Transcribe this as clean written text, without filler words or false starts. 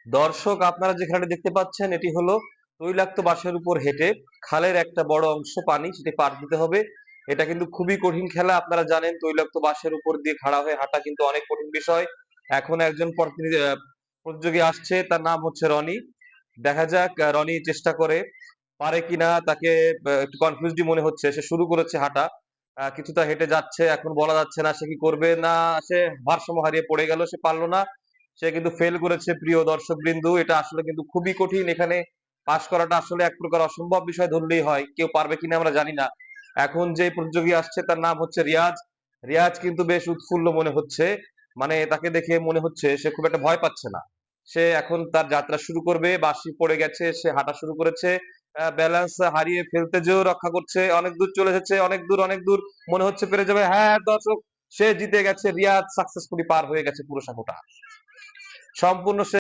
দর্শক, আপনারা যেখানে দেখতে পাচ্ছেন এটি হলো তৈলাক্ত বাঁশের উপর হেঁটে খালের একটা বড় অংশ পানি সেটি পার দিতে হবে। এটা কিন্তু খুবই কঠিন খেলা। আপনারা জানেন তৈলাক্ত বাঁশের উপর দিয়ে খাড়া হয়ে হাঁটা কিন্তু অনেক কঠিন বিষয়। এখন একজন প্রতিযোগী আসছে, তার নাম হচ্ছে রনি। দেখা যাক রনি চেষ্টা করে পারে কিনা। তাকে একটু কনফিউজড মনে হচ্ছে। সে শুরু করেছে হাঁটা, কিছুটা হেঁটে যাচ্ছে। এখন বলা যাচ্ছে না সে কি করবে না। সে ভারসাম্য হারিয়ে পড়ে গেল, সে পারলো না। সে কিন্তু ফেল করেছে। প্রিয় দর্শক বিন্দু, এটা আসলে কিন্তু খুবই কঠিন। এখানে পাশ করাটা আসলে এক প্রকার অসম্ভব বিষয় ধরলেই হয়। কেউ পারবে কিনা আমরা জানি না। এখন যে প্রতিযোগী আসছে তার নাম হচ্ছে রিয়াজ। রিয়াজ কিন্তু বেশ উৎফুল্ল মনে হচ্ছে। মানে তাকে দেখে মনে হচ্ছে সে খুব একটা ভয় পাচ্ছে না। সে এখন তার যাত্রা শুরু করবে। বাঁশি পড়ে গেছে, সে হাঁটা শুরু করেছে। ব্যালেন্স হারিয়ে ফেলতে যেও রক্ষা করছে। অনেক দূর চলে এসেছে, অনেক দূর, অনেক দূর। মনে হচ্ছে পেরে যাবে। হ্যাঁ দর্শক, সে জিতে গেছে। রিয়াজ সাকসেসফুলি পার হয়ে গেছে পুরো সাঁকোটা। সম্পূর্ণ সে